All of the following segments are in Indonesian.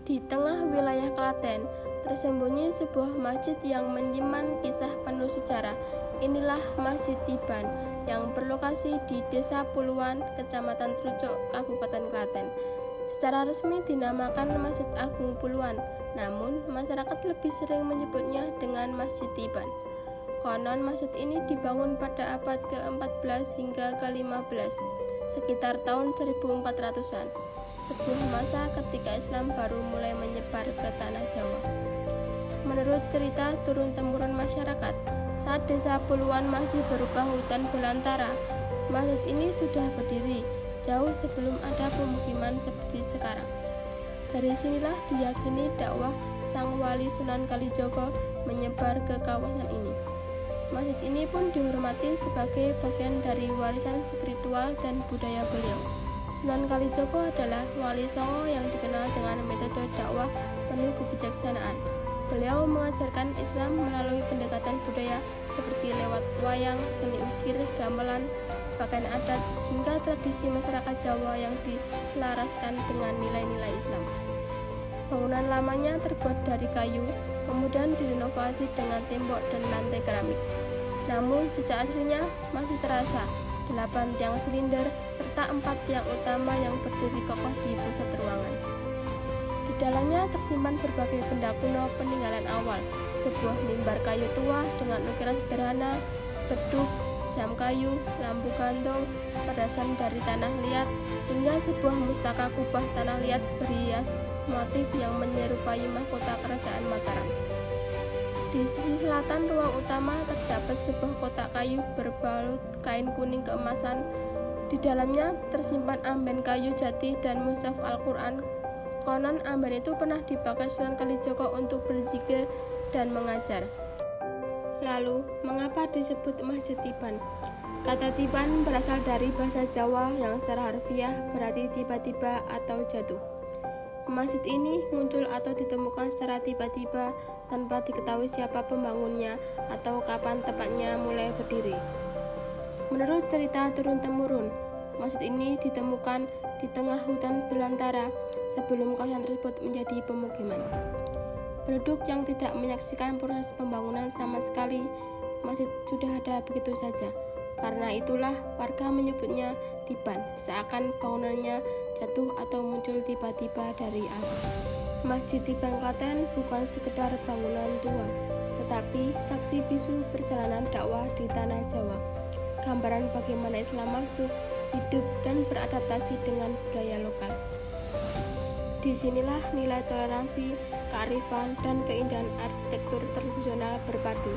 Di tengah wilayah Klaten, tersembunyi sebuah masjid yang menyimpan kisah penuh sejarah. Inilah Masjid Tiban yang berlokasi di Desa Puluhan, Kecamatan Trucuk, Kabupaten Klaten. Secara resmi dinamakan Masjid Agung Puluhan, namun masyarakat lebih sering menyebutnya dengan Masjid Tiban. Konon masjid ini dibangun pada abad ke-14 hingga ke-15, sekitar tahun 1400-an. Sebuah masa ketika Islam baru mulai menyebar ke tanah Jawa. Menurut cerita turun-temurun masyarakat, saat Desa Puluhan masih berupa hutan belantara, masjid ini sudah berdiri jauh sebelum ada pemukiman seperti sekarang. Dari sinilah diyakini dakwah Sang Wali Sunan Kalijogo menyebar ke kawasan ini. Masjid ini pun dihormati sebagai bagian dari warisan spiritual dan budaya beliau. Sunan Kalijogo adalah wali songo yang dikenal dengan metode dakwah penuh kebijaksanaan. Beliau mengajarkan Islam melalui pendekatan budaya seperti lewat wayang, seni ukir, gamelan, pakaian adat, hingga tradisi masyarakat Jawa yang diselaraskan dengan nilai-nilai Islam. Bangunan lamanya terbuat dari kayu, kemudian direnovasi dengan tembok dan lantai keramik. Namun jejak aslinya masih terasa, 8 tiang silinder serta 4 tiang utama yang berdiri kokoh di pusat ruangan. Di dalamnya tersimpan berbagai benda kuno peninggalan awal, sebuah mimbar kayu tua dengan ukiran sederhana, beduk, jam kayu, lampu gantung, perasan dari tanah liat, hingga sebuah mustaka kubah tanah liat berhias motif yang menyerupai mahkota kerajaan Mataram. Di sisi selatan ruang utama terdapat sebuah kotak kayu berbalut kain kuning keemasan. Di dalamnya tersimpan amben kayu jati dan mushaf Al-Quran. Konon amben itu pernah dipakai Sunan Kalijogo untuk berzikir dan mengajar. Lalu, mengapa disebut Masjid Tiban? Kata Tiban berasal dari bahasa Jawa yang secara harfiah berarti tiba-tiba atau jatuh. Masjid ini muncul atau ditemukan secara tiba-tiba tanpa diketahui siapa pembangunnya atau kapan tepatnya mulai berdiri. Menurut cerita turun-temurun, masjid ini ditemukan di tengah hutan belantara sebelum kawasan tersebut menjadi pemukiman. Penduduk yang tidak menyaksikan proses pembangunan sama sekali, masjid sudah ada begitu saja. Karena itulah warga menyebutnya Tiban, seakan bangunannya jatuh atau muncul tiba-tiba dari alam. Masjid Tiban Klaten bukan sekedar bangunan tua, tetapi saksi bisu perjalanan dakwah di tanah Jawa. Gambaran bagaimana Islam masuk, hidup, dan beradaptasi dengan budaya lokal. Disinilah nilai toleransi, kearifan, dan keindahan arsitektur tradisional berpadu.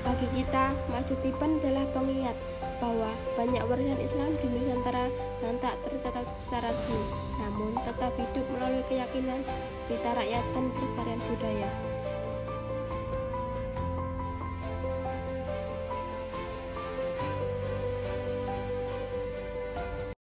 Bagi kita, Masjid Tiban adalah pengingat bahwa banyak warisan Islam di Nusantara yang tak tercatat secara resmi, namun tetap hidup melalui keyakinan, cerita rakyat, dan pelestarian budaya.